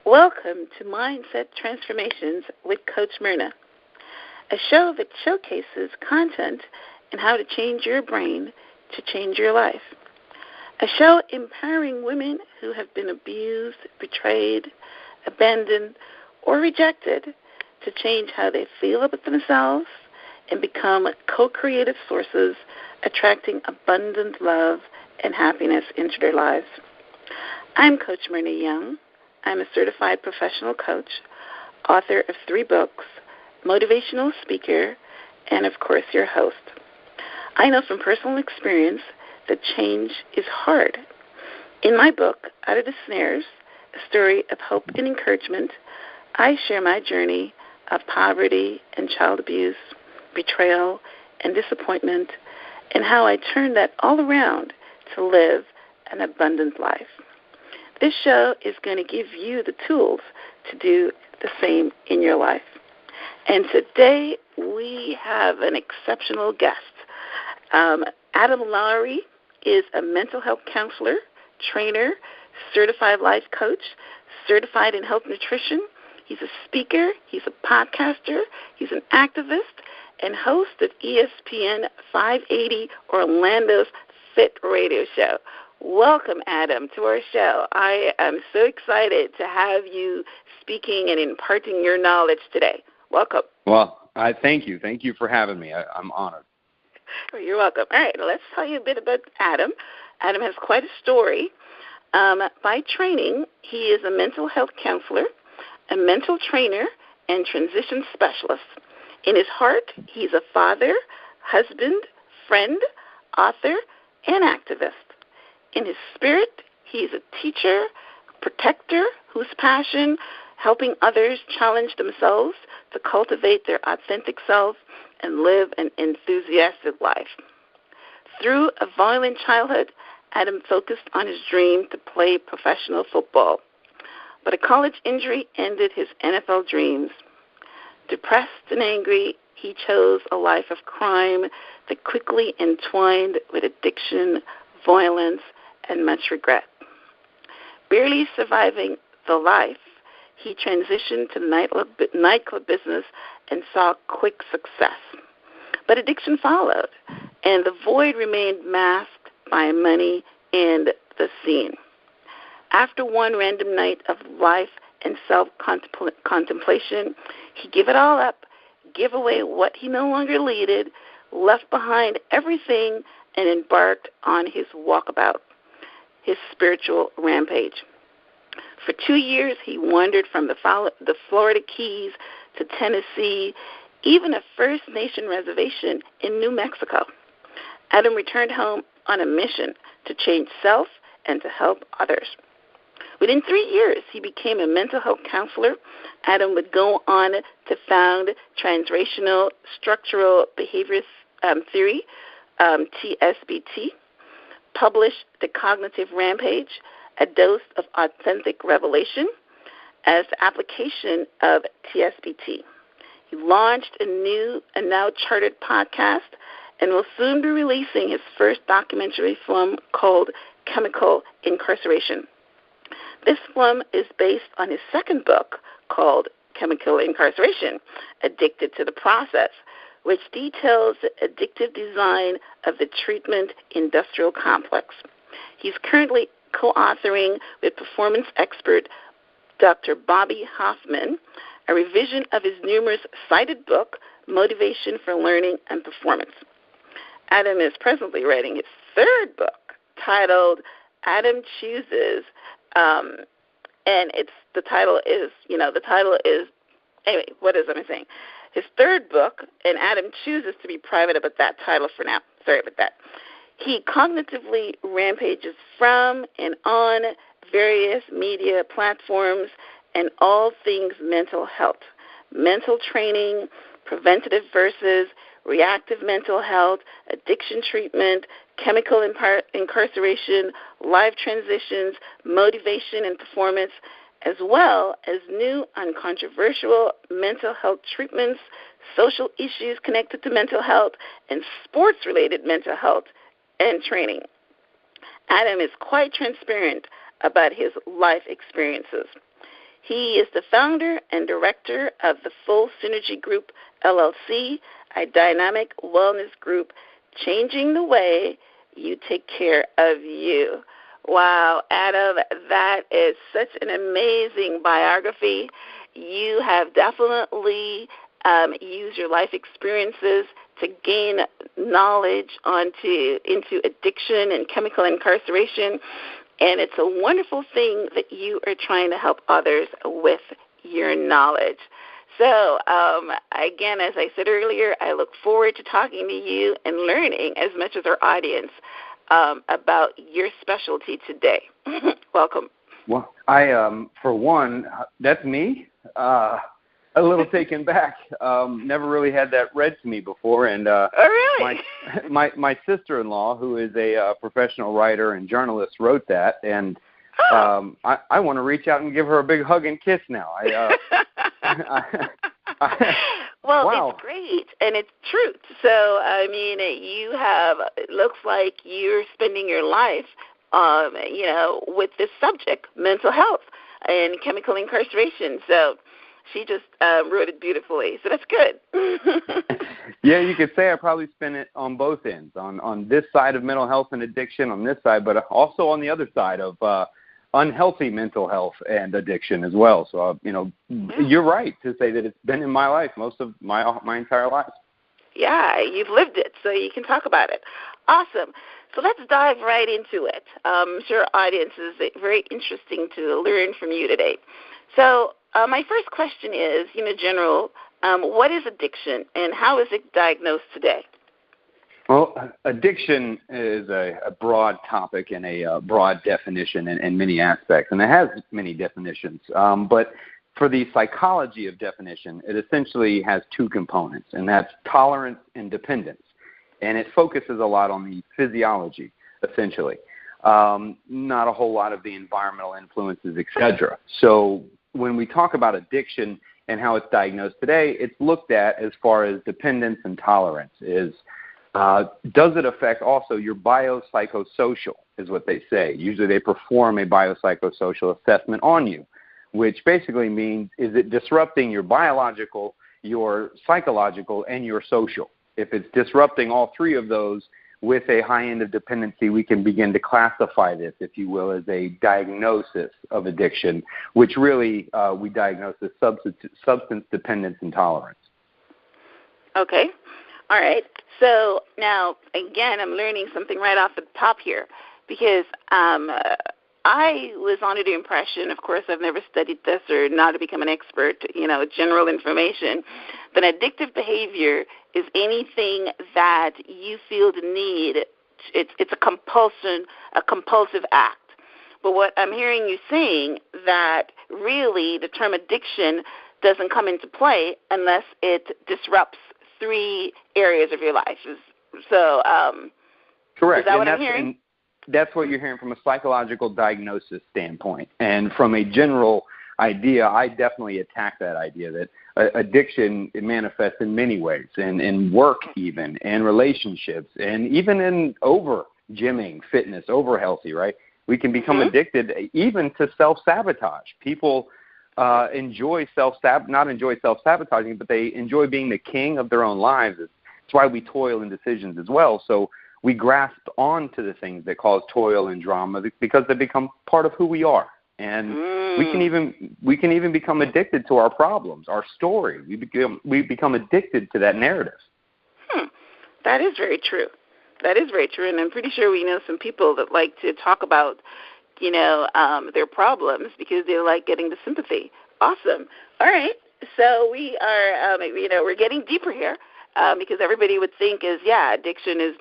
Welcome to Mindset Transformations with Coach Myrna, a show that showcases content and how to change your brain to change your life. A show empowering women who have been abused, betrayed, abandoned, or rejected to change how they feel about themselves and become co-creative sources, attracting abundant love and happiness into their lives. I'm Coach Myrna Young. I'm a certified professional coach, author of 3 books, motivational speaker, and, of course, your host. I know from personal experience that change is hard. In my book, Out of the Snares, a story of hope and encouragement, I share my journey of poverty and child abuse, betrayal and disappointment, and how I turned that all around to live an abundant life. This show is going to give you the tools to do the same in your life. And today we have an exceptional guest. Adam Lowery is a mental health counselor, trainer, certified life coach, certified in health nutrition. He's a speaker, he's a podcaster, he's an activist, and host of ESPN 580 Orlando's Fit Radio Show. Welcome, Adam, to our show. I am so excited to have you speaking and imparting your knowledge today. Welcome. Well, thank you. Thank you for having me. I'm honored. You're welcome. All right, let's tell you a bit about Adam. Adam has quite a story. By training, he is a mental health counselor, a mental trainer, and transition specialist. In his heart, he's a father, husband, friend, author, and activist. In his spirit, he's a teacher, protector, whose passion helping others challenge themselves to cultivate their authentic self and live an enthusiastic life. Through a violent childhood, Adam focused on his dream to play professional football, but a college injury ended his NFL dreams. Depressed and angry, he chose a life of crime that quickly entwined with addiction, violence, and much regret. Barely surviving the life, he transitioned to nightclub business and saw quick success. But addiction followed, and the void remained masked by money and the scene. After one random night of life and self-contemplation, he gave it all up, gave away what he no longer needed, left behind everything, and embarked on his walkabout, his spiritual rampage. For 2 years, he wandered from the Florida Keys to Tennessee, even a First Nation reservation in New Mexico. Adam returned home on a mission to change self and to help others. Within 3 years, he became a mental health counselor. Adam would go on to found Transracial Structural Behavior Theory, TSBT, publish The Cognitive Rampage, A Dose of Authentic Revelation, as the application of TSBT. He launched a now chartered podcast and will soon be releasing his first documentary film called Chemical Incarceration. This film is based on his second book called Chemical Incarceration, Addicted to the Process, which details the addictive design of the treatment industrial complex. He's currently co-authoring with performance expert Dr. Bobby Hoffman a revision of his numerous cited book, Motivation for Learning and Performance. Adam is presently writing his third book, titled Adam Chooses, and the title is, anyway, what is I saying? His third book, and Adam chooses to be private about that title for now. Sorry about that. He cognitively rampages from and on various media platforms and all things mental health, mental training, preventative versus reactive mental health, addiction treatment, chemical incarceration, life transitions, motivation and performance, as well as new uncontroversial mental health treatments, social issues connected to mental health, and sports-related mental health and training. Adam is quite transparent about his life experiences. He is the founder and director of the Full Synergy Group, LLC, a dynamic wellness group changing the way you take care of you. Wow, Adam, that is such an amazing biography. You have definitely used your life experiences to gain knowledge into addiction and chemical incarceration, and it's a wonderful thing that you are trying to help others with your knowledge. So, again, as I said earlier, I look forward to talking to you and learning as much as our audience about your specialty today. Welcome. Well, for one, that's me. A little taken back. Never really had that read to me before. And oh, really? My sister-in-law, who is a professional writer and journalist, wrote that. And I want to reach out and give her a big hug and kiss now. Well, wow. It's great, and it's truth. So, I mean, it looks like you're spending your life, with this subject, mental health and chemical incarceration. So she just wrote it beautifully. So that's good. Yeah, you could say I probably spent it on both ends, on this side of mental health and addiction on this side, but also on the other side of unhealthy mental health and addiction as well. So, you're right to say that it's been in my life most of my entire life. Yeah, you've lived it, so you can talk about it. Awesome. So let's dive right into it. I'm sure our audience is very interesting to learn from you today. So my first question is, general, what is addiction and how is it diagnosed today? Well, addiction is a broad topic and a broad definition in many aspects, and it has many definitions. But for the psychology of definition, it essentially has two components, and that's tolerance and dependence. And it focuses a lot on the physiology, essentially, not a whole lot of the environmental influences, etc. So when we talk about addiction and how it's diagnosed today, it's looked at as far as dependence and tolerance is. Does it affect also your biopsychosocial, is what they say. Usually they perform a biopsychosocial assessment on you, which basically means, is it disrupting your biological, your psychological, and your social? If it's disrupting all three of those with a high end of dependency, we can begin to classify this, if you will, as a diagnosis of addiction, which really we diagnose as substance dependence and tolerance. Okay. All right. So now, again, I'm learning something right off the top here because I was under the impression, of course, I've never studied this or not to become an expert, general information, that addictive behavior is anything that you feel the need. It's a compulsion, a compulsive act. But what I'm hearing you saying, that really the term addiction doesn't come into play unless it disrupts three areas of your life. So, correct. Is that what I'm hearing? And that's what you're hearing from a psychological diagnosis standpoint. And from a general idea, I definitely attack that idea that addiction, it manifests in many ways, in work even, and relationships, and even in over-gymming, fitness, over-healthy, right? We can become addicted even to self-sabotage. People not enjoy self-sabotaging, but they enjoy being the king of their own lives. It's why we toil in decisions as well. So we grasp on to the things that cause toil and drama because they become part of who we are. And we can even become addicted to our problems, our story. We become addicted to that narrative. That is very true. That is very true. And I'm pretty sure we know some people that like to talk about their problems because they like getting the sympathy. Awesome. All right. So we are, we're getting deeper here because everybody would think addiction is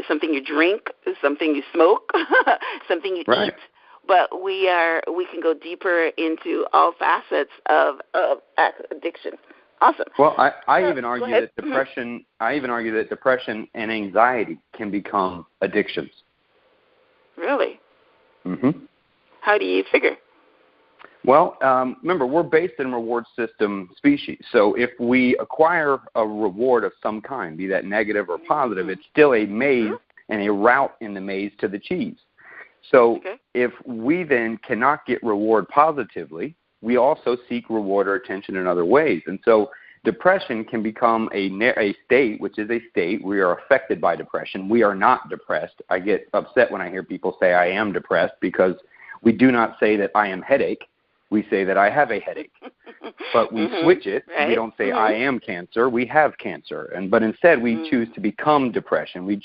something you drink, is something you smoke, something you eat. But we can go deeper into all facets of addiction. Awesome. Well, I even argue that depression. I even argue that depression and anxiety can become addictions. Really? Mm-hmm. How do you figure? Well, remember, we're based in reward system species. So if we acquire a reward of some kind, be that negative or positive, it's still a maze and a route in the maze to the cheese. So if we then cannot get reward positively, we also seek reward or attention in other ways. And so depression can become a state, which is a state. We are affected by depression. We are not depressed. I get upset when I hear people say I am depressed, because we do not say that I am headache. We say that I have a headache. But we switch it. Right? We don't say I am cancer. We have cancer. But instead we choose to become depression. We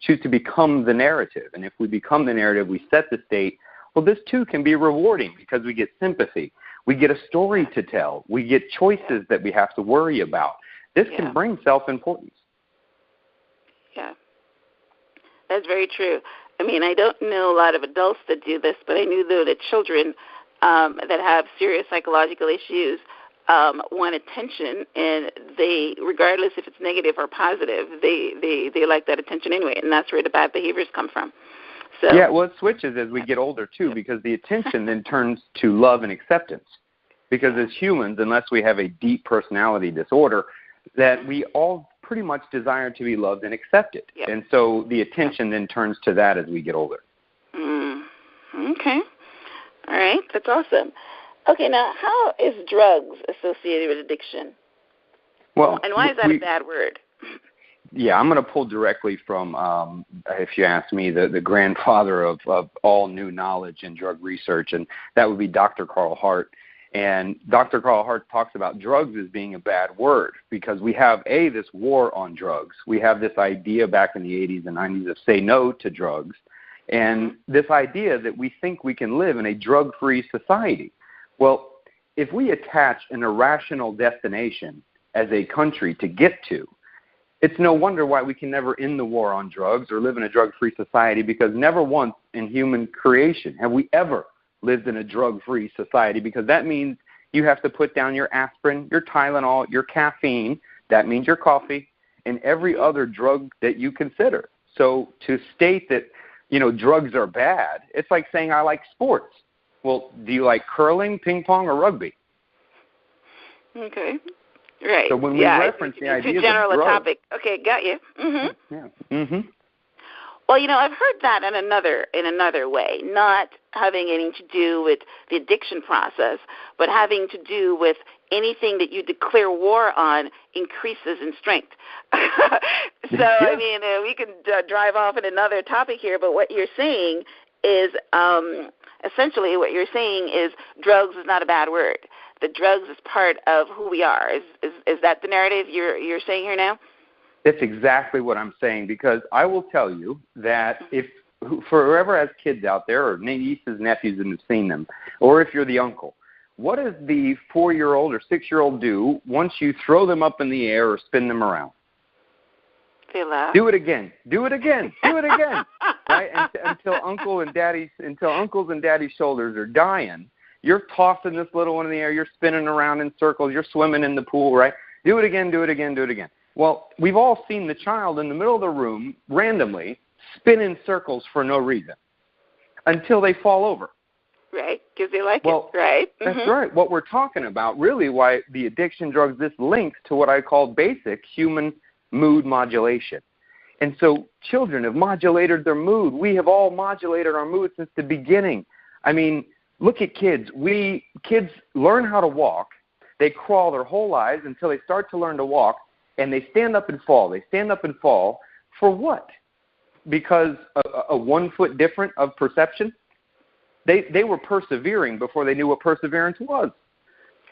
choose to become the narrative. And if we become the narrative, we set the state. Well, this too can be rewarding, because we get sympathy. We get a story to tell. We get choices that we have to worry about. This can bring self-importance. Yeah, that's very true. I mean, I don't know a lot of adults that do this, but I knew, though, that children that have serious psychological issues want attention, and they, regardless if it's negative or positive, they like that attention anyway, and that's where the bad behaviors come from. So, yeah, well, it switches as we get older, too, because the attention then turns to love and acceptance. Because as humans, unless we have a deep personality disorder, that we all pretty much desire to be loved and accepted. Yep. And so the attention then turns to that as we get older. Okay. All right. That's awesome. Okay, now, how is drugs associated with addiction? Well, and why is that a bad word? Yeah, I'm going to pull directly from, if you ask me, the grandfather of all new knowledge in drug research, and that would be Dr. Carl Hart. And Dr. Carl Hart talks about drugs as being a bad word, because we have, this war on drugs. We have this idea back in the 80s and 90s of say no to drugs, and this idea that we think we can live in a drug-free society. Well, if we attach an irrational destination as a country to get to, it's no wonder why we can never end the war on drugs or live in a drug-free society, because never once in human creation have we ever lived in a drug-free society, because that means you have to put down your aspirin, your Tylenol, your caffeine, that means your coffee, and every other drug that you consider. So to state that, drugs are bad, it's like saying I like sports. Well, do you like curling, ping pong, or rugby? Okay. Right. So when we reference the idea of general drugs, topic. Okay, got you. Yeah. Well, I've heard that in another way, not having anything to do with the addiction process, but having to do with anything that you declare war on increases in strength. So, I mean, we can drive off in another topic here, but what you're saying is essentially what you're saying is drugs is not a bad word. The drugs is part of who we are. Is that the narrative you're saying here now? That's exactly what I'm saying, because I will tell you that if for whoever has kids out there, or nieces, nephews, and have seen them, or if you're the uncle, what does the 4-year-old or 6-year-old do once you throw them up in the air or spin them around? They laugh. Do it again. Do it again. Do it again. Right? Until uncles and daddy's shoulders are dying. You're tossing this little one in the air. You're spinning around in circles. You're swimming in the pool, right? Do it again, do it again, do it again. Well, we've all seen the child in the middle of the room randomly spin in circles for no reason until they fall over. Right, because they like it, right? That's right. What we're talking about, really why the addiction drugs, this links to what I call basic human mood modulation. And so children have modulated their mood. We have all modulated our mood since the beginning. I mean, look at kids. Kids learn how to walk. They crawl their whole lives until they start to learn to walk, and they stand up and fall. They stand up and fall for what? Because a 1 foot difference of perception? They were persevering before they knew what perseverance was.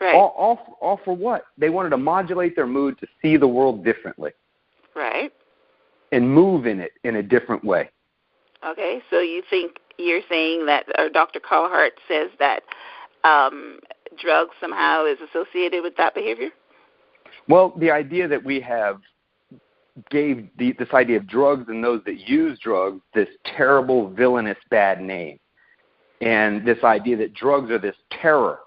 Right. All for what? They wanted to modulate their mood to see the world differently. Right. And move in it in a different way. Okay, so you're saying that, or Dr. Carl Hart says that drugs somehow is associated with that behavior? Well, the idea that we have gave this idea of drugs and those that use drugs this terrible, villainous, bad name. And this idea that drugs are this terror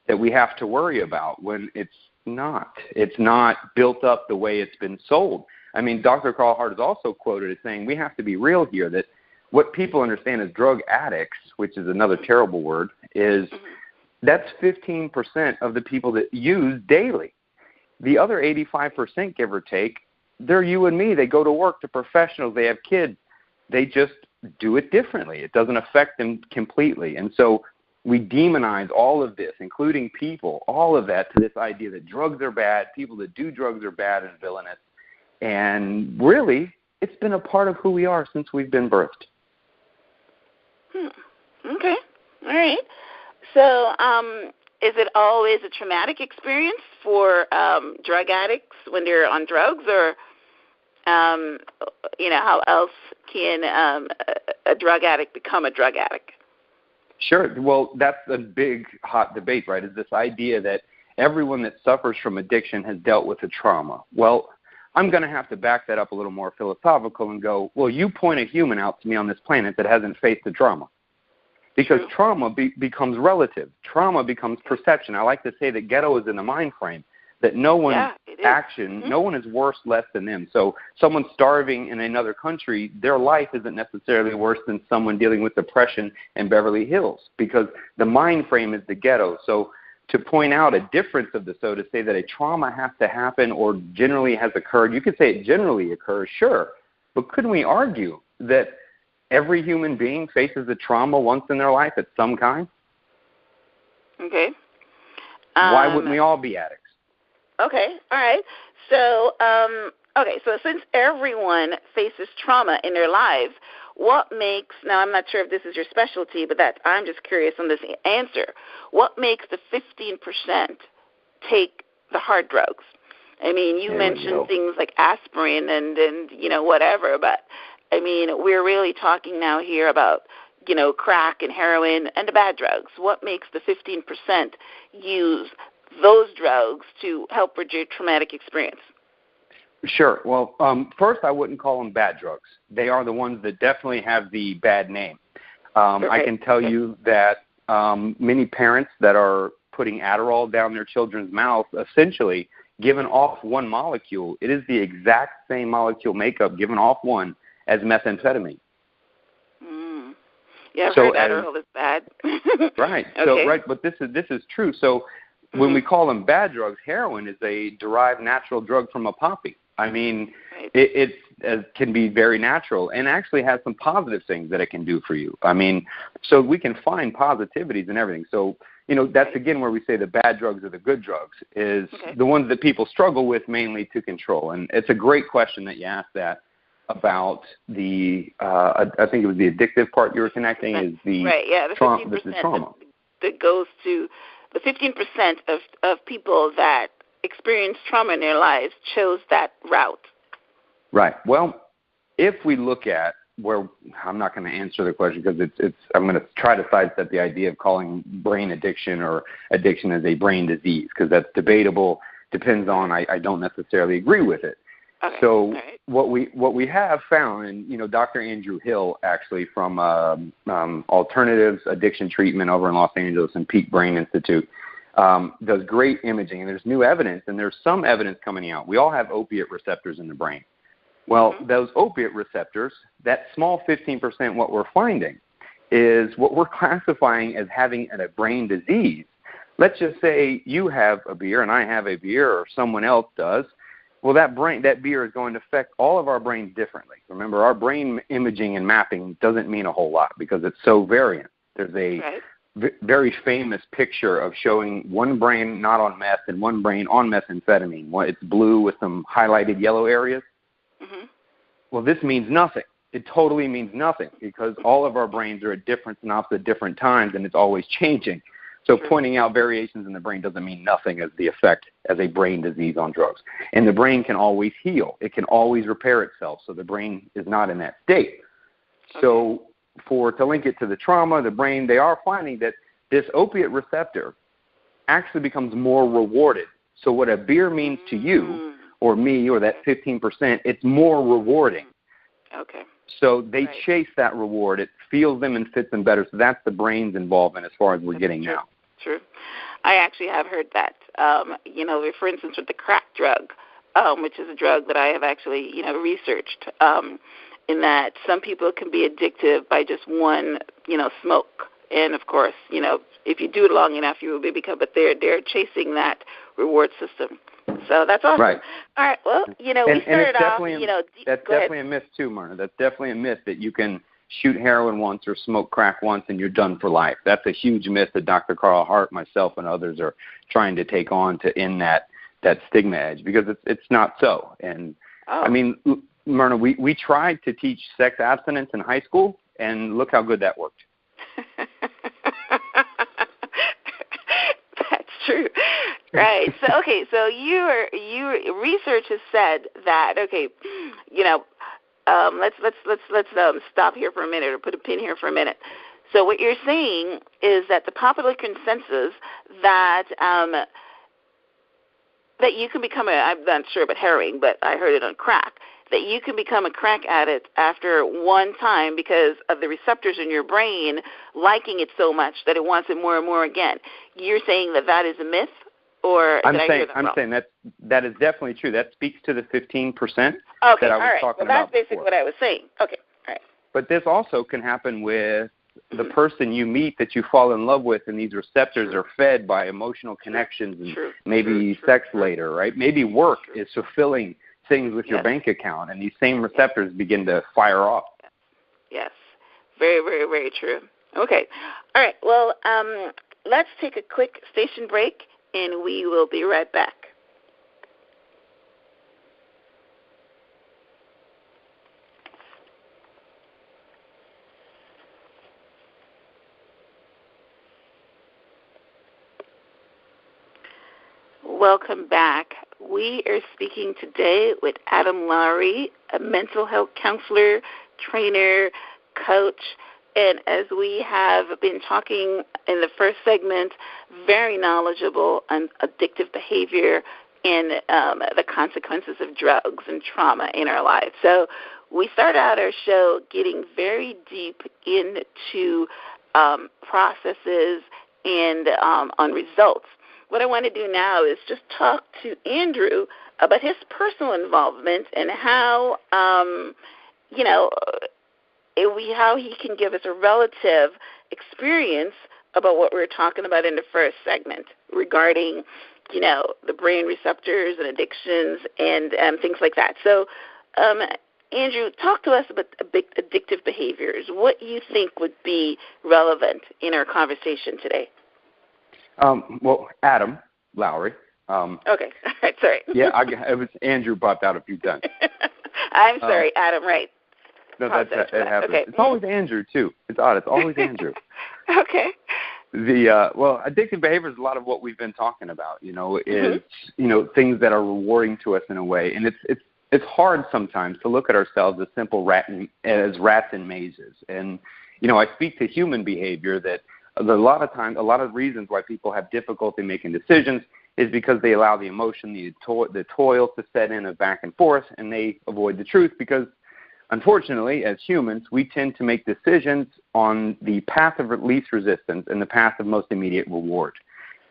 that we have to worry about when it's not. It's not built up the way it's been sold. I mean, Dr. Carl Hart is also quoted as saying we have to be real here, that what people understand as drug addicts, which is another terrible word, is that's 15% of the people that use daily. The other 85%, give or take, they're you and me. They go to work, they're professionals, they have kids. They just do it differently. It doesn't affect them completely. And so we demonize all of this, including people, all of that, to this idea that drugs are bad, people that do drugs are bad and villainous. And really, it's been a part of who we are since we've been birthed. Okay. All right. So is it always a traumatic experience for drug addicts when they're on drugs, or, how else can a drug addict become a drug addict? Sure. Well, that's a big, hot debate, right, is this idea that everyone that suffers from addiction has dealt with a trauma. Well, I'm going to have to back that up a little more philosophical and go, well, you point a human out to me on this planet that hasn't faced a trauma. Because trauma becomes relative. Trauma becomes perception. I like to say that ghetto is in the mind frame, that no one's action, no one is worse, less than them. So someone starving in another country, their life isn't necessarily worse than someone dealing with depression in Beverly Hills, because the mind frame is the ghetto. So to point out a difference of the so, to say that a trauma has to happen or generally has occurred, you could say it generally occurs, sure. But couldn't we argue that every human being faces a trauma once in their life at some kind? Okay. Why wouldn't we all be addicts? Okay, all right. So, so since everyone faces trauma in their lives, what makes, now I'm not sure if this is your specialty, but I'm just curious on this answer. What makes the 15% take the hard drugs? I mean, you mentioned things like aspirin and whatever, but I mean, we're really talking now here about, crack and heroin and the bad drugs. What makes the 15% use those drugs to help with your traumatic experience? Sure. Well, first, I wouldn't call them bad drugs. They are the ones that definitely have the bad name. I can tell you that many parents that are putting Adderall down their children's mouth, essentially given off one molecule, it is the exact same molecule makeup given off one as methamphetamine. Yeah, I've heard Adderall is bad. Right. Okay. So right, but this is true. So when we call them bad drugs, heroin is a derived natural drug from a poppy. I mean, it can be very natural and actually has some positive things that it can do for you. I mean, so we can find positivities in everything. So, that's again where we say the bad drugs are the good drugs, is the ones that people struggle with mainly to control. And it's a great question that you asked that about the, I think it was the addictive part you were connecting, is the, the 15% trauma. That goes to the 15% of people that experience trauma in their lives chose that route. Right. Well, if we look at where, I'm not going to answer the question because I'm going to try to sidestep the idea of calling brain addiction or addiction as a brain disease, because that's debatable, depends on, I don't necessarily agree with it. Okay. So what we have found, and Dr. Andrew Hill, actually from Alternatives Addiction Treatment over in Los Angeles and Peak Brain Institute, does great imaging, and there's new evidence, and there's some evidence coming out. We all have opiate receptors in the brain. Well, those opiate receptors, that small 15%, what we're finding is what we're classifying as having a brain disease. Let's just say you have a beer and I have a beer, or someone else does. Well, that beer is going to affect all of our brains differently. Remember, our brain imaging and mapping doesn't mean a whole lot because it's so variant. There's a very famous picture of showing one brain not on meth and one brain on methamphetamine. It's blue with some highlighted yellow areas. Well, this means nothing. It totally means nothing because all of our brains are at different synapses at different times, and it's always changing. So pointing out variations in the brain doesn't mean nothing as the effect as a brain disease on drugs. And the brain can always heal. It can always repair itself. So the brain is not in that state. So to link it to the trauma, the brain, they are finding that this opiate receptor actually becomes more rewarded. So what a beer means to you or me or that 15%, it's more rewarding. Okay. So they chase that reward. It feels them and fits them better. So that's the brain's involvement as far as we're getting now. True. I actually have heard that. For instance, with the crack drug, which is a drug that I have actually, researched, in that some people can be addictive by just one, smoke. And, of course, if you do it long enough, you will become, but they're chasing that reward system. So that's awesome. Right. All right. Well, we started off, that's definitely a myth too, Myrna. That's definitely a myth that you can shoot heroin once or smoke crack once and you're done for life. That's a huge myth that Dr. Carl Hart, myself, and others are trying to take on to end that stigma edge, because it's not so. And I mean, Myrna, we tried to teach sex abstinence in high school, and look how good that worked. That's true. Right. So your research has said that, let's stop here for a minute, or put a pin here for a minute. So what you're saying is that the popular consensus that that you can become I'm not sure about heroin, but I heard it on crack, that you can become a crack addict after one time because of the receptors in your brain liking it so much that it wants it more and more again. You're saying that is a myth, or I'm saying that is definitely true. That speaks to the 15% that I was talking about. Well, that's basically what I was saying. Okay, all right. But this also can happen with the person you meet that you fall in love with, and these receptors are fed by emotional connections and maybe sex later, right? Maybe work is fulfilling things with your bank account, and these same receptors begin to fire off. Yes, very, very, very true. Okay. All right, well, let's take a quick station break, and we will be right back. Welcome back. We are speaking today with Adam Lowery, a mental health counselor, trainer, coach, and as we have been talking in the first segment, very knowledgeable on addictive behavior and the consequences of drugs and trauma in our lives. So we start out our show getting very deep into processes and on results. What I want to do now is just talk to Andrew about his personal involvement and how, how he can give us a relative experience about what we were talking about in the first segment regarding, the brain receptors and addictions and things like that. So, Andrew, talk to us about addictive behaviors. What you think would be relevant in our conversation today? Well, Adam Lowery. Okay. All right. Sorry. It was Andrew brought that a few times. I'm sorry, Adam. Right. No, it happens. Okay. It's always Andrew too. It's odd. It's always Andrew. Okay. Addictive behavior is a lot of what we've been talking about. Is things that are rewarding to us in a way, and it's hard sometimes to look at ourselves as simple rats in mazes. And I speak to human behavior that. A lot of reasons why people have difficulty making decisions is because they allow the emotion, the toil to set in of back and forth, and they avoid the truth because, unfortunately, as humans, we tend to make decisions on the path of least resistance and the path of most immediate reward.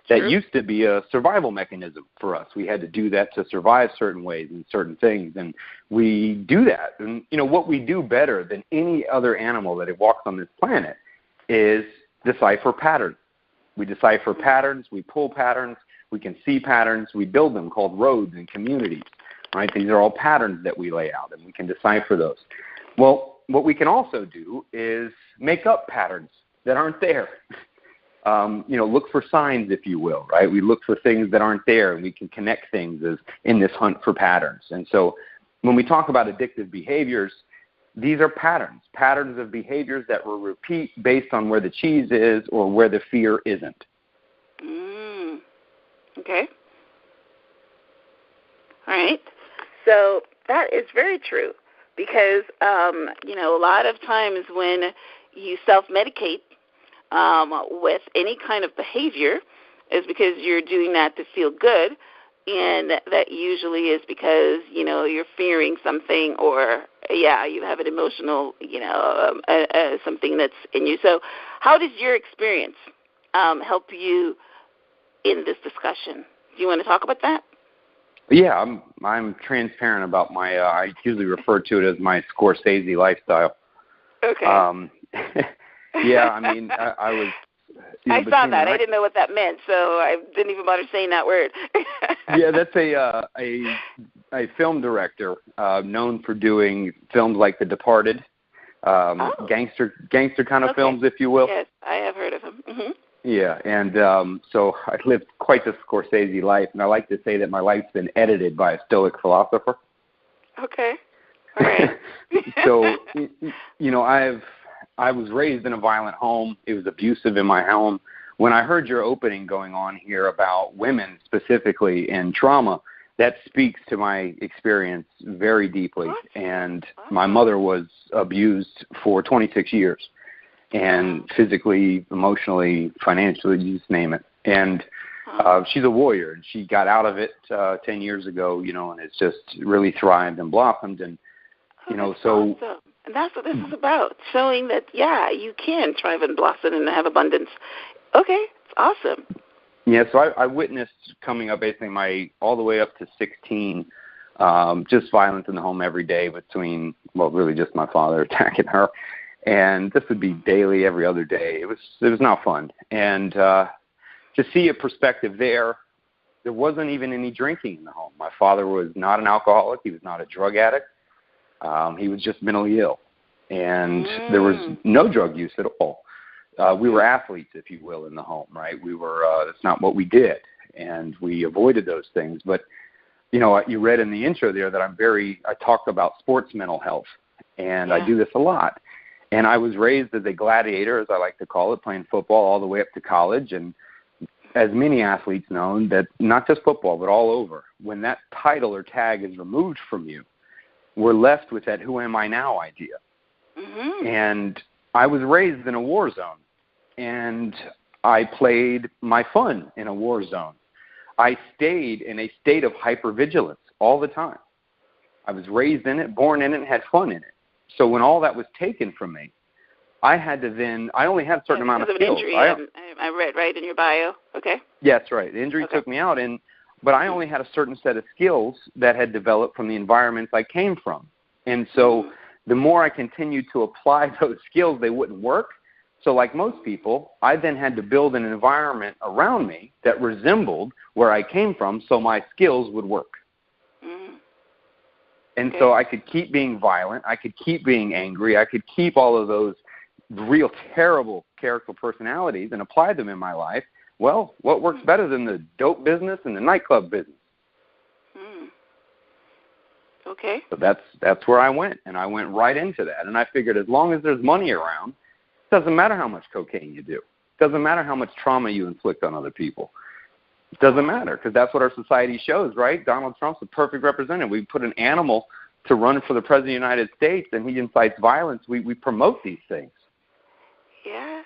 That used to be a survival mechanism for us. We had to do that to survive certain ways and certain things, and we do that. And, what we do better than any other animal that walks on this planet is decipher patterns. We decipher patterns, we pull patterns, we can see patterns, we build them called roads and communities, right? These are all patterns that we lay out, and we can decipher those. Well, what we can also do is make up patterns that aren't there. Look for signs, if you will, right? We look for things that aren't there, and we can connect things as in this hunt for patterns. And so when we talk about addictive behaviors, these are patterns of behaviors that will repeat based on where the cheese is or where the fear isn't. Okay. All right. So that is very true because, a lot of times when you self-medicate with any kind of behavior is because you're doing that to feel good, and that usually is because, you're fearing something or, you have an emotional, something that's in you. So how does your experience help you in this discussion? Do you want to talk about that? Yeah, I'm transparent about my, I usually refer to it as my Scorsese lifestyle. Okay. I was... I saw that. I didn't know what that meant, so I didn't even bother saying that word. Yeah, that's a film director known for doing films like The Departed, gangster kind of films, if you will. Yes, I have heard of him. Mm-hmm. Yeah, and so I lived quite the Scorsese life, and I like to say that my life's been edited by a Stoic philosopher. Okay. All right. So, I was raised in a violent home. It was abusive in my home. When I heard your opening going on here about women specifically and trauma, that speaks to my experience very deeply. Awesome. And my mother was abused for 26 years, and physically, emotionally, financially, you just name it. And she's a warrior, and she got out of it 10 years ago, and it's just really thrived and blossomed. And, so... Awesome. And that's what this is about, showing that, you can thrive and blossom and have abundance. Okay, it's awesome. Yeah, so I witnessed coming up basically all the way up to 16, just violence in the home every day between, really just my father attacking her. And this would be daily, every other day. It was not fun. And to see a perspective there wasn't even any drinking in the home. My father was not an alcoholic. He was not a drug addict. He was just mentally ill. And there was no drug use at all. We were athletes, if you will, in the home, right? We were, that's not what we did. And we avoided those things. But, you read in the intro there that I talk about sports mental health. And I do this a lot. And I was raised as a gladiator, as I like to call it, playing football all the way up to college. And as many athletes know, that not just football, but all over, when that title or tag is removed from you, we're left with that who am I now idea. Mm-hmm. And I was raised in a war zone, and I played my fun in a war zone. I stayed in a state of hypervigilance all the time. I was raised in it, born in it, and had fun in it. So when all that was taken from me, I only had a certain amount of skills. Injury, I read right in your bio. Okay. Yeah, that's right. The injury took me out, but I only had a certain set of skills that had developed from the environments I came from. And so the more I continued to apply those skills, they wouldn't work. So like most people, I then had to build an environment around me that resembled where I came from so my skills would work. And so I could keep being violent, I could keep being angry, I could keep all of those real terrible character personalities and apply them in my life. Well, what works better than the dope business and the nightclub business? Okay. So that's where I went, and I went right into that. And I figured as long as there's money around, it doesn't matter how much cocaine you do. It doesn't matter how much trauma you inflict on other people. It doesn't matter, because that's what our society shows, right? Donald Trump's the perfect representative. We put an animal to run for the President of the United States, and he incites violence. We promote these things. Yeah,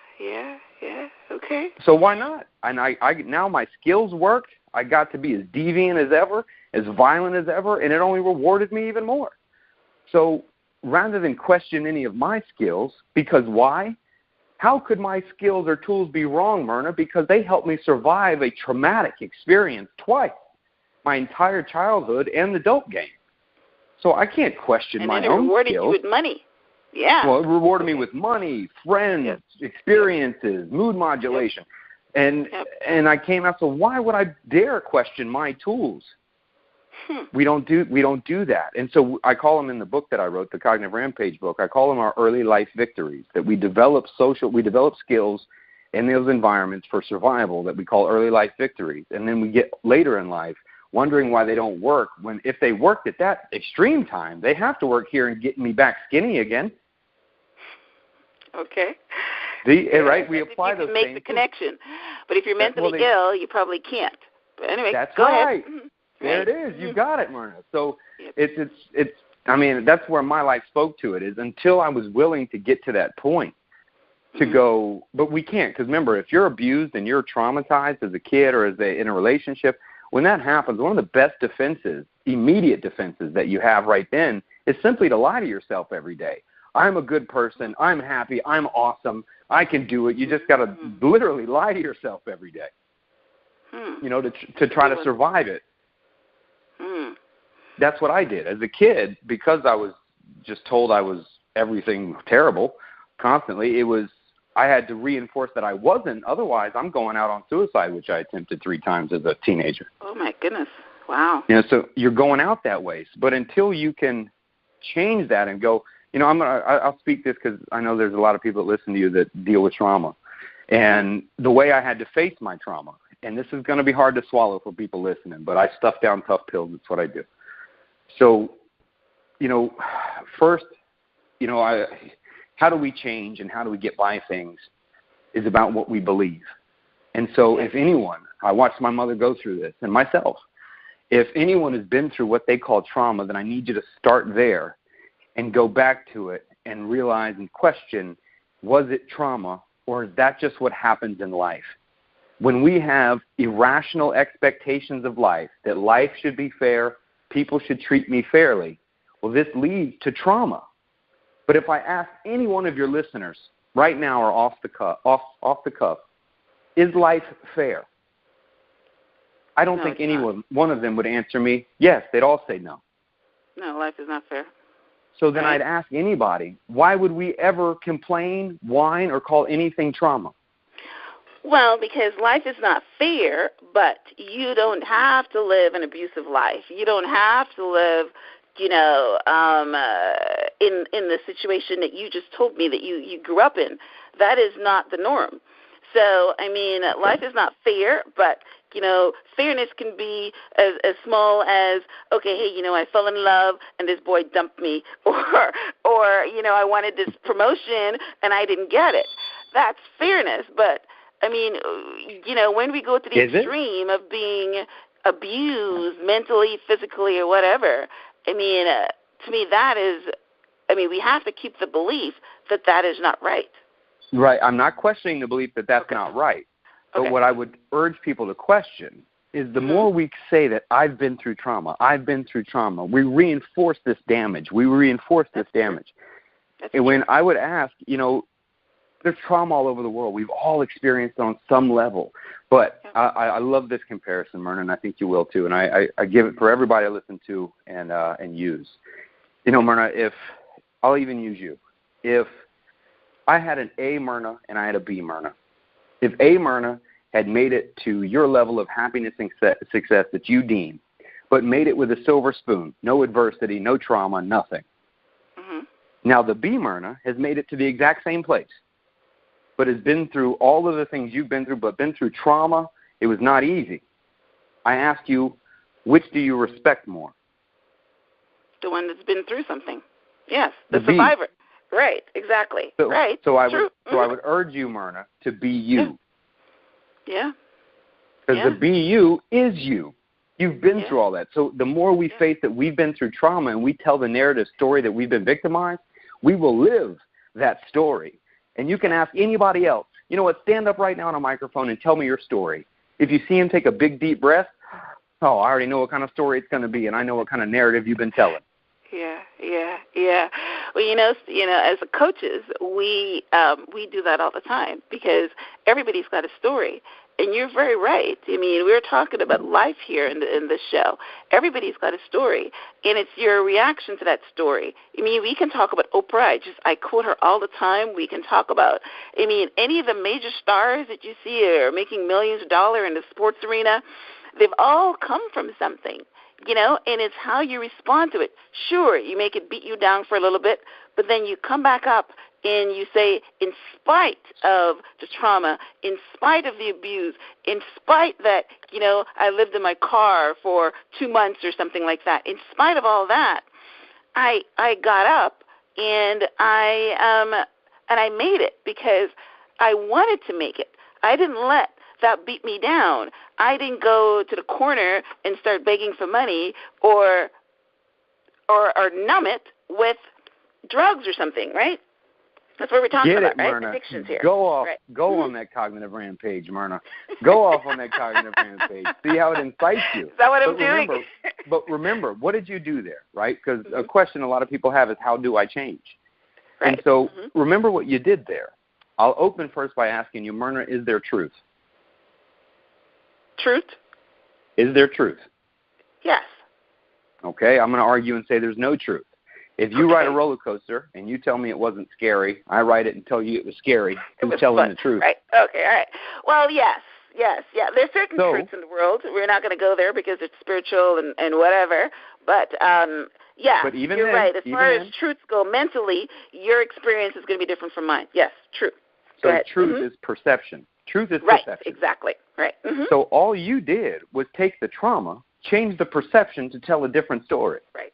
okay. So why not? And I now my skills worked. I got to be as deviant as ever, as violent as ever, and it only rewarded me even more. So rather than question any of my skills, because why? How could my skills or tools be wrong, Myrna? Because they helped me survive a traumatic experience twice, my entire childhood and the dope game. So I can't question my own skills. And it rewarded you with money. Yeah. Well, it rewarded me with money, friends, experiences, mood modulation. And I came out, so why would I dare question my tools? We don't do that. And so I call them in the book that I wrote, the Cognitive Rampage book, I call them our early life victories, that we develop skills in those environments for survival that we call early life victories. And then we get later in life wondering why they don't work, when if they worked at that extreme time, they have to work here and get me back skinny again. Okay. Right? We apply those things. You can make the connection. But if you're mentally ill, you probably can't. But anyway, that's go right. ahead. There it is. You got it, Myrna. So it's. I mean, that's where my life spoke to it, is until I was willing to get to that point to go, but we can't, because remember, if you're abused and you're traumatized as a kid or in a relationship, when that happens, one of the best defenses, immediate defenses that you have right then is simply to lie to yourself every day. I'm a good person. I'm happy. I'm awesome. I can do it. You just got to literally lie to yourself every day, to try to survive it. That's what I did. As a kid, because I was just told I was everything terrible constantly, I had to reinforce that I wasn't. Otherwise, I'm going out on suicide, which I attempted 3 times as a teenager. Oh, my goodness. Wow. So you're going out that way. But until you can change that and go, I'll speak this because I know there's a lot of people that listen to you that deal with trauma. And the way I had to face my trauma, and this is going to be hard to swallow for people listening, but I stuff down tough pills. That's what I do. So, first, how do we change and how do we get by things is about what we believe. And so if anyone, I watched my mother go through this, and myself, if anyone has been through what they call trauma, then I need you to start there and go back to it and realize and question, was it trauma or is that just what happens in life? When we have irrational expectations of life, that life should be fair, people should treat me fairly, well, this leads to trauma. But if I ask any one of your listeners right now or off the cuff, is life fair? I don't think one of them would answer me, yes. They'd all say no. No, life is not fair. So then I'd ask anybody, why would we ever complain, whine, or call anything trauma? Well, because life is not fair, but you don't have to live an abusive life. You don't have to live, in the situation that you just told me that you grew up in. That is not the norm. So, life is not fair, but, fairness can be as small as, okay, hey, I fell in love and this boy dumped me, or I wanted this promotion and I didn't get it. That's fairness. But, when we go to the extreme of being abused mentally, physically, or whatever, to me that is, we have to keep the belief that is not right. Right. I'm not questioning the belief that that's not right. But what I would urge people to question is the more we say that I've been through trauma, we reinforce this damage. And when I would ask, there's trauma all over the world. We've all experienced it on some level. But I love this comparison, Myrna, and I think you will too. And I give it for everybody I listen to and use. Myrna, I'll even use you. If I had an A Myrna and I had a B Myrna, if A Myrna had made it to your level of happiness and success that you deem, but made it with a silver spoon, no adversity, no trauma, nothing. Mm-hmm. Now the B Myrna has made it to the exact same place, but has been through all of the things you've been through, but been through trauma. It was not easy. I ask you, which do you respect more? The one that's been through something. Yes, the survivor. Right, exactly. Right. So I would urge you, Myrna, to be you. Yeah. Because the be you is you. You've been through all that. So the more we face that we've been through trauma and we tell the narrative story that we've been victimized, we will live that story. And you can ask anybody else, stand up right now on a microphone and tell me your story. If you see him take a big, deep breath, I already know what kind of story it's going to be, and I know what kind of narrative you've been telling. Yeah. Well, as coaches, we do that all the time because everybody's got a story. And you're very right. We're talking about life here in this show. Everybody's got a story, and it's your reaction to that story. We can talk about Oprah. I quote her all the time. We can talk about, any of the major stars that you see are making millions of dollars in the sports arena. They've all come from something. And it's how you respond to it. Sure, you make it beat you down for a little bit, but then you come back up and you say, in spite of the trauma, in spite of the abuse, in spite that, I lived in my car for 2 months or something like that, in spite of all that, I got up and I made it because I wanted to make it. I didn't let that beat me down. I didn't go to the corner and start begging for money or numb it with drugs or something, right? That's what we're talking about, right? Myrna. Addictions here. Go off. Right. Go on that cognitive rampage, Myrna. Go off on that cognitive rampage. See how it incites you. Is that what I'm doing? But remember, what did you do there, right? Because a question a lot of people have is, how do I change? Right. And so remember what you did there. I'll open first by asking you, Myrna, is there truth? Truth? Is there truth? Yes. Okay, I'm going to argue and say there's no truth. If you ride a roller coaster and you tell me it wasn't scary, I ride it and tell you it was scary. Who's telling the truth? Right. Okay, all right. Well, yes. There's certain truths in the world. We're not going to go there because it's spiritual and whatever. But Yeah, but even you're then, right. As far as then, truths go, mentally, your experience is going to be different from mine. Yes, true. So go ahead. truth is perception. Truth is right, perception. Exactly. Right. So all you did was take the trauma, change the perception to tell a different story. Right.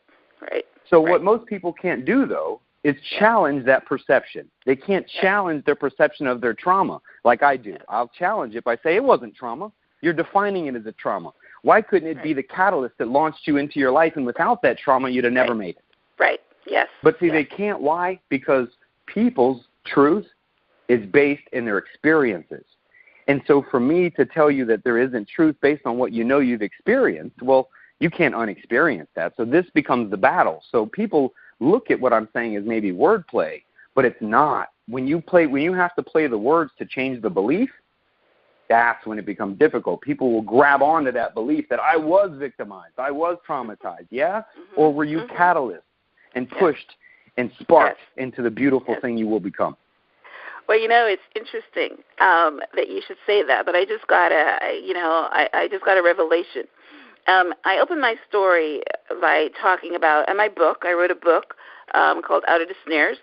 So what most people can't do, though, is challenge that perception. They can't challenge their perception of their trauma like I do. I'll challenge it by saying it wasn't trauma. You're defining it as a trauma. Why couldn't it be the catalyst that launched you into your life, and without that trauma, you'd have never made it? Right, yes. But see, they can't. Why? Because people's truth is based in their experiences. And so for me to tell you that there isn't truth based on what you know you've experienced, well, you can't unexperience that. So this becomes the battle. So people look at what I'm saying as maybe wordplay, but it's not. When you have to play the words to change the belief, that's when it becomes difficult. People will grab onto that belief that I was victimized, I was traumatized, or were you catalyst and pushed and sparked into the beautiful thing you will become? Well, it's interesting that you should say that, but I just got I just got a revelation. I opened my story by talking about, in my book, I wrote a book called Out of the Snares.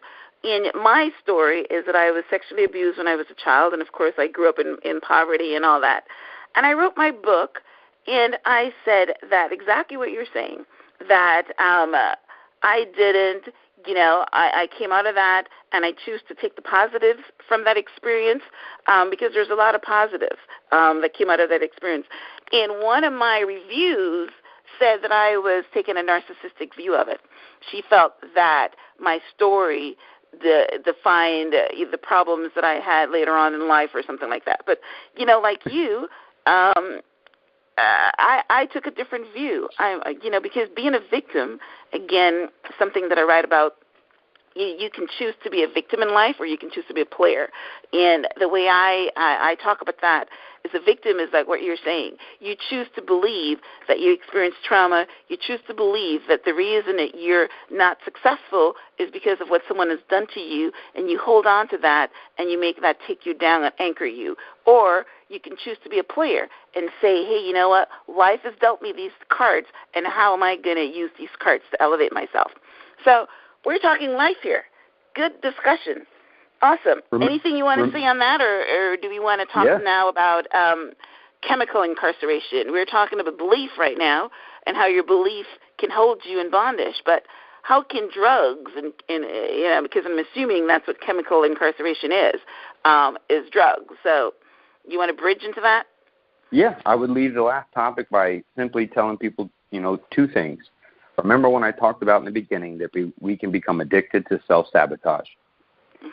And my story is that I was sexually abused when I was a child, and, of course, I grew up in poverty and all that. And I wrote my book, and I said that exactly what you're saying, that I didn't, I came out of that, and I choose to take the positives from that experience because there's a lot of positives that came out of that experience. And one of my reviews said that I was taking a narcissistic view of it. She felt that my story defined the problems that I had later on in life or something like that. But, like you, I took a different view. Because being a victim, again, something that I write about, you can choose to be a victim in life or you can choose to be a player. And the way I talk about that is a victim is like what you're saying. You choose to believe that you experienced trauma. You choose to believe that the reason that you're not successful is because of what someone has done to you, and you hold on to that and you make that take you down and anchor you. Or you can choose to be a player and say, hey, you know what? Life has dealt me these cards, and how am I going to use these cards to elevate myself? So we're talking life here. Good discussion. Awesome. Anything you want to say on that, or do we want to talk now about chemical incarceration? We're talking about belief right now and how your belief can hold you in bondage, but how can drugs, and because I'm assuming that's what chemical incarceration is drugs. So you want to bridge into that? Yeah, I would leave the last topic by simply telling people, two things. Remember when I talked about in the beginning that we can become addicted to self-sabotage.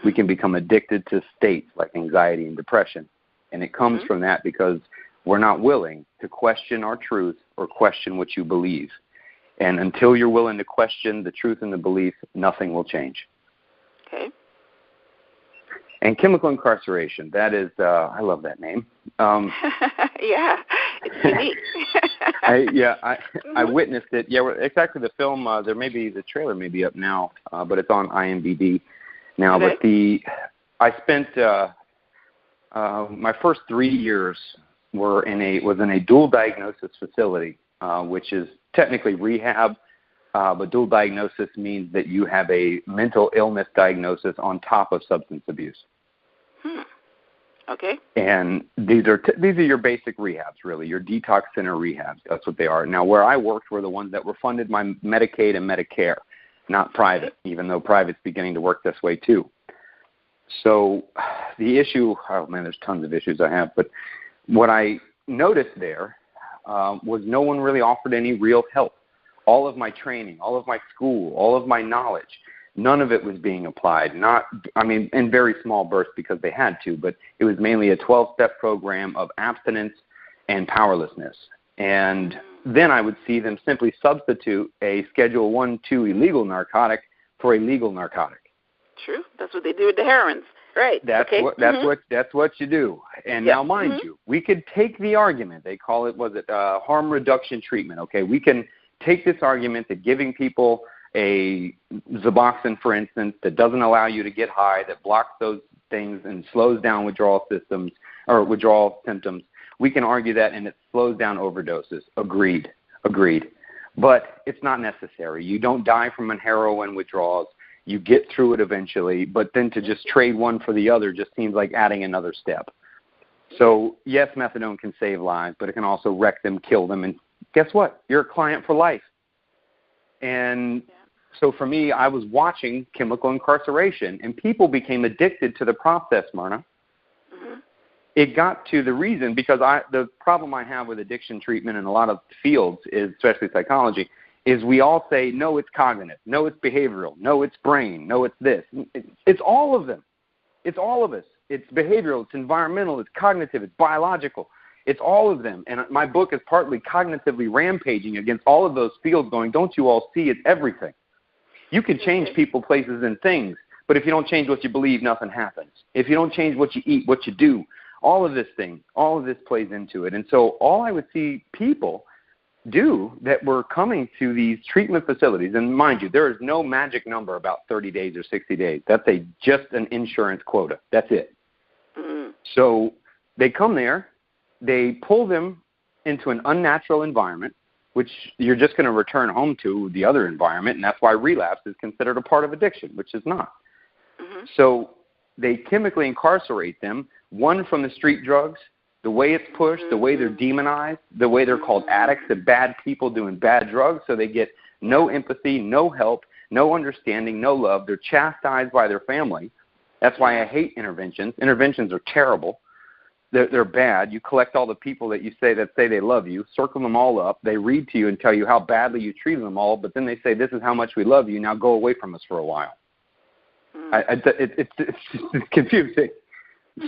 We can become addicted to states like anxiety and depression. And it comes from that because we're not willing to question our truth or question what you believe. And until you're willing to question the truth and the belief, nothing will change. Okay. And chemical incarceration, that is, I love that name. Yeah, it's unique. I witnessed it. Yeah, exactly. The film, the trailer may be up now, but it's on IMDb now. Okay. But I spent my first 3 years was in a dual diagnosis facility, which is technically rehab, but dual diagnosis means that you have a mental illness diagnosis on top of substance abuse. Okay. And these are your basic rehabs, really, your detox center rehabs. That's what they are. Now, where I worked were the ones that were funded by Medicaid and Medicare, not private, even though private's beginning to work this way too. So the issue, there's tons of issues I have, but what I noticed there was no one really offered any real help. All of my training, all of my school, all of my knowledge, none of it was being applied. In very small bursts because they had to, but it was mainly a 12-step program of abstinence and powerlessness. And then I would see them simply substitute a Schedule I, II illegal narcotic for a legal narcotic. True. That's what they do with the heroines. Right. That's what you do. And now, mind you, we could take the argument. They call it, harm reduction treatment. Okay, we can take this argument that giving people a Suboxone, for instance, that doesn't allow you to get high, that blocks those things and slows down withdrawal symptoms, we can argue that, and it slows down overdoses. Agreed. but it's not necessary. You don't die from heroin withdrawals. You get through it eventually, but then to just trade one for the other just seems like adding another step. So, yes, methadone can save lives, but it can also wreck them, kill them, and guess what? You're a client for life. And so for me, I was watching chemical incarceration, and people became addicted to the process, Myrna. Mm-hmm. It got to the reason, because the problem I have with addiction treatment in a lot of fields, especially psychology, is we all say, no, it's cognitive, no, it's behavioral, no, it's brain, no, it's this. It's all of them. It's all of us. It's behavioral, it's environmental, it's cognitive, it's biological. It's all of them. And my book is partly cognitively rampaging against all of those fields, going, don't you all see it's everything? You can change people, places, and things, but if you don't change what you believe, nothing happens. If you don't change what you eat, what you do, all of this plays into it. And so all I would see people do that were coming to these treatment facilities, and mind you, there is no magic number about 30 days or 60 days. That's just an insurance quota. That's it. Mm-hmm. So they come there, they pull them into an unnatural environment, which you're just going to return home to the other environment, and that's why relapse is considered a part of addiction, which is not. Mm-hmm. So they chemically incarcerate them, one from the street drugs, the way it's pushed, the way they're demonized, the way they're called addicts, the bad people doing bad drugs, so they get no empathy, no help, no understanding, no love. They're chastised by their family. That's why I hate interventions. Interventions are terrible. They're bad. You collect all the people that say they love you, circle them all up. They read to you and tell you how badly you treated them all, but then they say, this is how much we love you. Now go away from us for a while. It's confusing.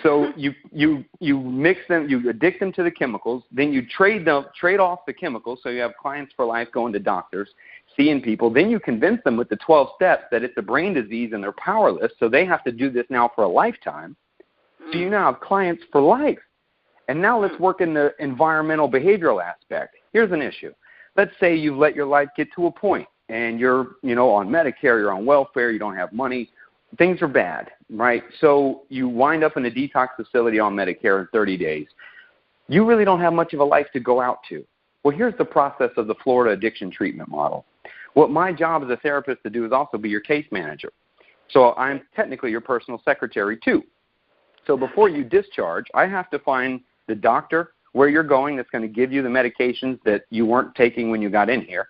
So you mix them, you addict them to the chemicals, then you trade off the chemicals, so you have clients for life going to doctors, seeing people. Then you convince them with the 12 steps that it's a brain disease and they're powerless, so they have to do this now for a lifetime. So you now have clients for life. And now let's work in the environmental behavioral aspect. Here's an issue. Let's say you've let your life get to a point and you're, on Medicare, you're on welfare, you don't have money. Things are bad, right? So you wind up in a detox facility on Medicare in 30 days. You really don't have much of a life to go out to. Well, here's the process of the Florida addiction treatment model. What my job as a therapist to do is also be your case manager. So I'm technically your personal secretary too. So before you discharge, I have to find the doctor where you're going that's going to give you the medications that you weren't taking when you got in here.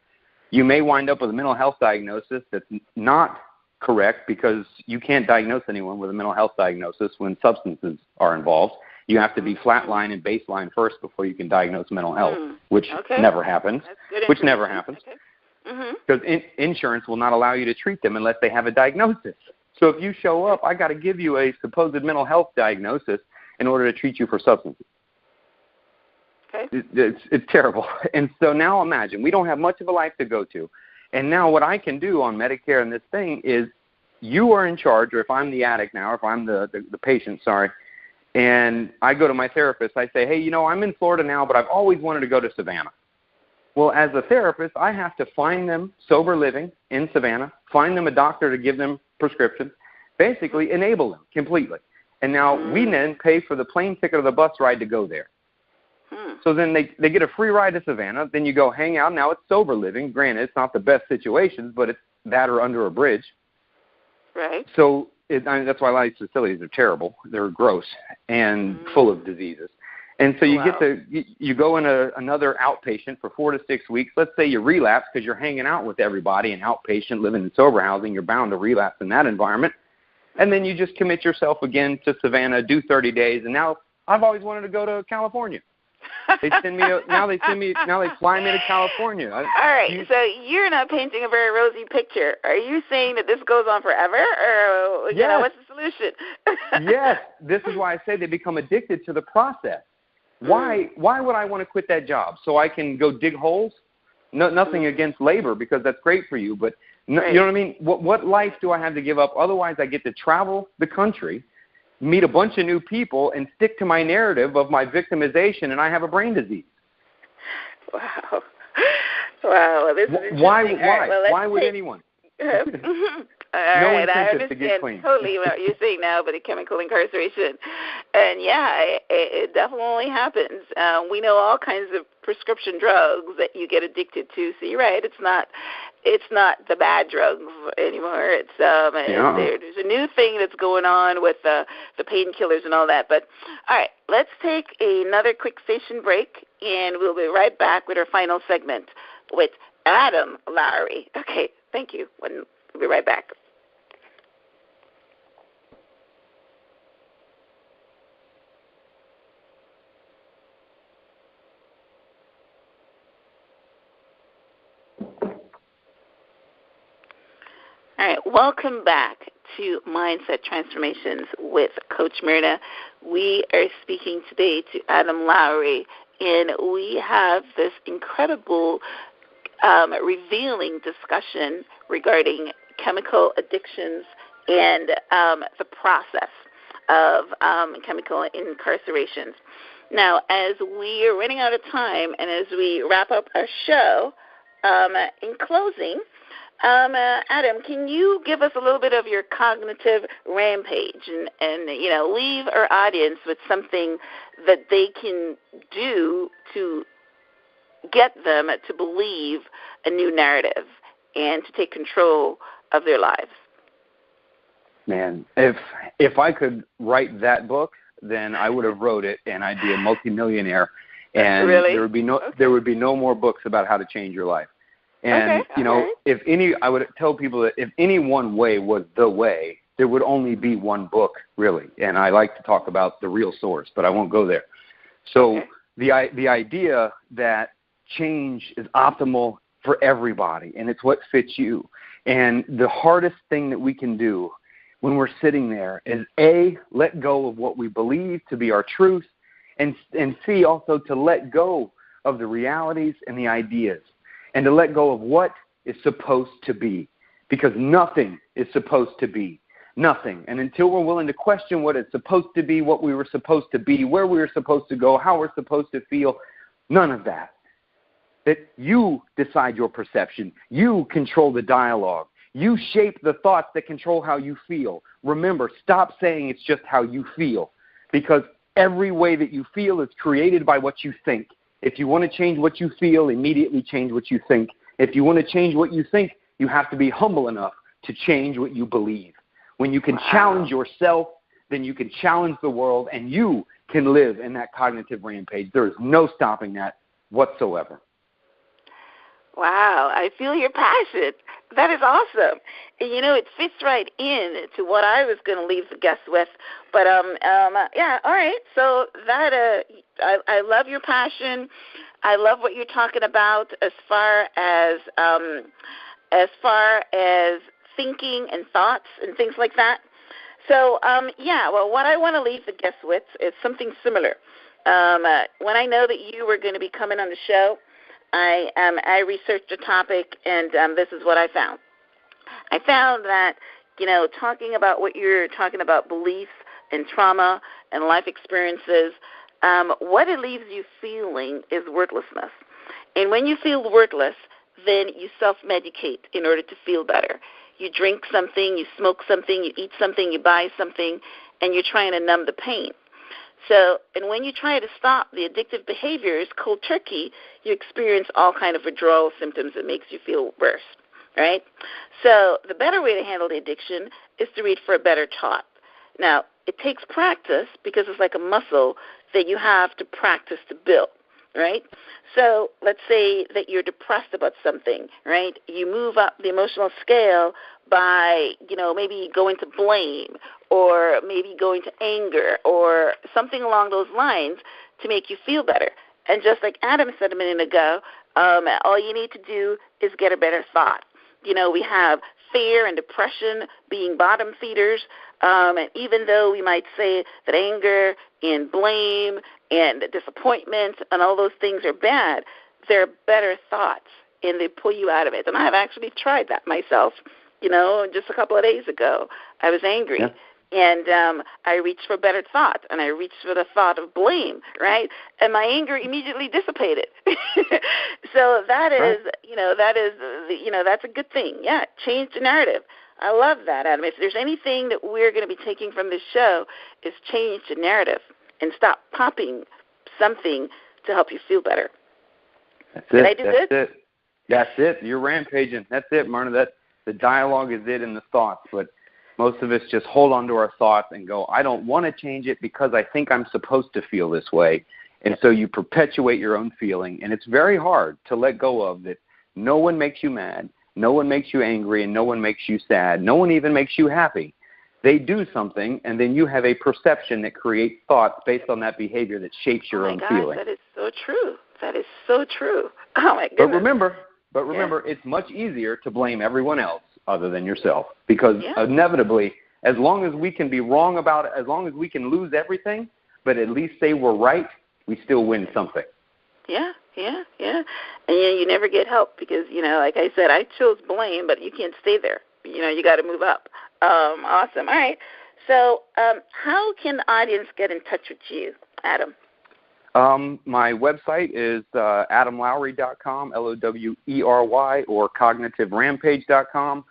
You may wind up with a mental health diagnosis that's not correct, because you can't diagnose anyone with a mental health diagnosis when substances are involved. You have to be flatline and baseline first before you can diagnose mental health, which never happens. Which never happens. Because insurance will not allow you to treat them unless they have a diagnosis. So if you show up, I got to give you a supposed mental health diagnosis in order to treat you for substances. It's terrible. And so now imagine, we don't have much of a life to go to. And now what I can do on Medicare and this thing is, you are in charge, or if I'm the addict now, or if I'm the patient, and I go to my therapist, I say, hey, I'm in Florida now, but I've always wanted to go to Savannah. Well, as a therapist, I have to find them sober living in Savannah, find them a doctor to give them prescriptions, basically enable them completely. And now we then pay for the plane ticket or the bus ride to go there. So then they get a free ride to Savannah. Then you go hang out. Now it's sober living. Granted, it's not the best situations, but it's that or under a bridge. Right. So that's why a lot of these facilities are terrible. They're gross and full of diseases. And so you you go in another outpatient for 4 to 6 weeks. Let's say you relapse because you're hanging out with everybody, an outpatient living in sober housing. You're bound to relapse in that environment. And then you just commit yourself again to Savannah, do 30 days. And now I've always wanted to go to California. They fly me to California. All right, so you're not painting a very rosy picture. Are you saying that this goes on forever, or what's the solution? Yes, this is why I say they become addicted to the process. Why would I want to quit that job? So I can go dig holes? Nothing against labor, because that's great for you, but you know what I mean? What life do I have to give up? Otherwise, I get to travel the country, meet a bunch of new people, and stick to my narrative of my victimization, and I have a brain disease. Wow. This is why would anyone? No right, I incentive to get understand clean. totally what you're saying now about the chemical incarceration. And, yeah, it definitely happens. We know all kinds of prescription drugs that you get addicted to. So you're right, it's not the bad drugs anymore. It's there's a new thing that's going on with the painkillers and all that. But, all right, let's take another quick station break, and we'll be right back with our final segment with Adam Lowery. Okay, thank you. We'll be right back. All right, welcome back to Mindset Transformations with Coach Myrna. We are speaking today to Adam Lowery, and we have this incredible revealing discussion regarding chemical addictions and the process of chemical incarcerations. Now, as we are running out of time and as we wrap up our show, in closing, Adam, can you give us a little bit of your cognitive rampage and leave our audience with something that they can do to get them to believe a new narrative and to take control of their lives? Man, if I could write that book, then I would have wrote it, and I'd be a multimillionaire, and really? there would be no more books about how to change your life. And I would tell people that if any one way was the way, there would only be one book, really. And I like to talk about the real source, but I won't go there. So the idea that change is optimal for everybody, and it's what fits you. And the hardest thing that we can do when we're sitting there is, A, let go of what we believe to be our truth, and C, also to let go of the realities and the ideas, and to let go of what is supposed to be, because nothing is supposed to be. Nothing. And until we're willing to question what it's supposed to be, what we were supposed to be, where we were supposed to go, how we're supposed to feel, none of that. That you decide your perception. You control the dialogue. You shape the thoughts that control how you feel. Remember, stop saying it's just how you feel, because every way that you feel is created by what you think. If you want to change what you feel, immediately change what you think. If you want to change what you think, you have to be humble enough to change what you believe. When you can challenge yourself, then you can challenge the world, and you can live in that cognitive rampage. There is no stopping that whatsoever. Wow, I feel your passion. That is awesome. And, it fits right in to what I was going to leave the guests with. But, yeah, all right. So that I love your passion. I love what you're talking about as far as thinking and thoughts and things like that. So, what I want to leave the guests with is something similar. When I know that you were going to be coming on the show, I researched a topic, and this is what I found. I found that, talking about what you're talking about, beliefs and trauma and life experiences, what it leaves you feeling is worthlessness. And when you feel worthless, then you self-medicate in order to feel better. You drink something, you smoke something, you eat something, you buy something, and you're trying to numb the pain. So, and when you try to stop the addictive behaviors cold turkey, you experience all kind of withdrawal symptoms that makes you feel worse, right? So the better way to handle the addiction is to reach for a better thought. Now, it takes practice because it's like a muscle that you have to practice to build, right? So let's say that you're depressed about something, right? You move up the emotional scale by, maybe going to blame or maybe going to anger or something along those lines to make you feel better. And just like Adam said a minute ago, all you need to do is get a better thought. We have fear and depression being bottom feeders, and even though we might say that anger and blame and disappointment and all those things are bad, they're better thoughts, and they pull you out of it. And I have actually tried that myself. Just a couple of days ago, I was angry. Yeah. And I reached for better thought, and I reached for the thought of blame, right? And my anger immediately dissipated. So that is, that's a good thing. Yeah, change the narrative. I love that, Adam. If there's anything that we're going to be taking from this show, is change the narrative and stop popping something to help you feel better. That's Did it. I do That's good? it. That's it. You're rampaging. That's it, Myrna. The dialogue is it in the thoughts, but most of us just hold on to our thoughts and go, I don't want to change it because I think I'm supposed to feel this way. And so you perpetuate your own feeling, and it's very hard to let go of that. No one makes you mad, no one makes you angry, and no one makes you sad. No one even makes you happy. They do something, and then you have a perception that creates thoughts based on that behavior that shapes your own feeling. That is so true. That is so true. Oh, my goodness. But remember, it's much easier to blame everyone else other than yourself, because inevitably, as long as we can be wrong about it, as long as we can lose everything, but at least say we're right, we still win something. Yeah. And you never get help because, like I said, I chose blame, but you can't stay there. You got to move up. Awesome. All right. So how can the audience get in touch with you, Adam? My website is adamlowery.com, Lowery, or cognitiveRampage.com.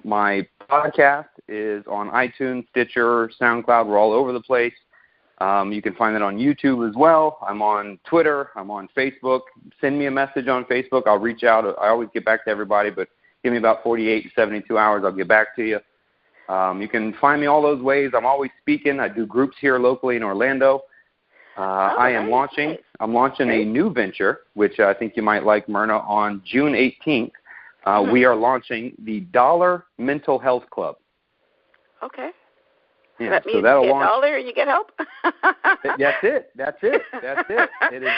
My podcast is on iTunes, Stitcher, SoundCloud. We're all over the place. You can find it on YouTube as well. I'm on Twitter. I'm on Facebook. Send me a message on Facebook. I'll reach out. I always get back to everybody, but give me about 48 to 72 hours. I'll get back to you. You can find me all those ways. I'm always speaking. I do groups here locally in Orlando. I'm launching a new venture, which I think you might like, Myrna, on June 18th. We are launching the Dollar Mental Health Club. Okay. Yeah, that means so that'll you get launch. $1 and you get help? That's it. It is.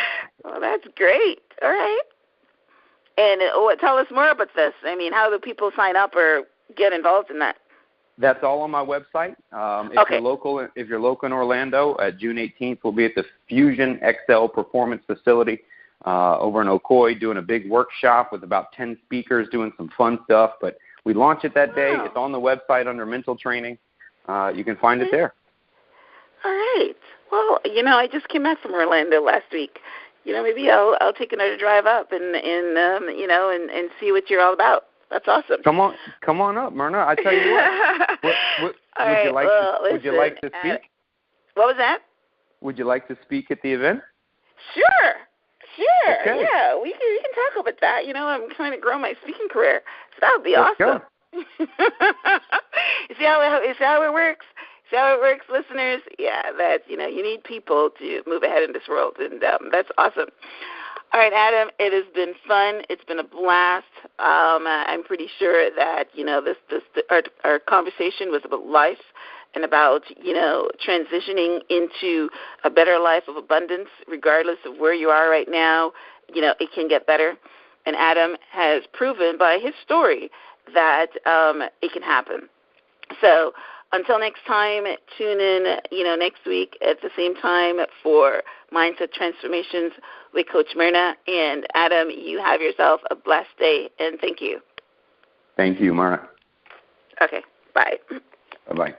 Well, that's great. All right. And tell us more about this. I mean, how do people sign up or get involved in that? That's all on my website. If you're local in Orlando, June 18th, we'll be at the Fusion XL Performance Facility over in Ocoee doing a big workshop with about 10 speakers doing some fun stuff. But we launch it that day. It's on the website under mental training. You can find it there. All right. Well, I just came back from Orlando last week. Maybe I'll take another drive up and see what you're all about. That's awesome. Come on up, Myrna. I tell you what. Would you like to speak? What was that? Would you like to speak at the event? Sure. Okay. Yeah, we can talk about that. I'm trying to grow my speaking career, so that would be awesome. You see how it works? See how it works, listeners? Yeah, that's you need people to move ahead in this world, and that's awesome. All right, Adam, it has been fun. It's been a blast. I'm pretty sure that our conversation was about life and about transitioning into a better life of abundance, regardless of where you are right now. It can get better, and Adam has proven by his story that it can happen. So until next time, tune in, next week at the same time for Mindset Transformations with Coach Myrna. And Adam, you have yourself a blessed day, and thank you. Thank you, Myrna. Okay, bye. Bye-bye.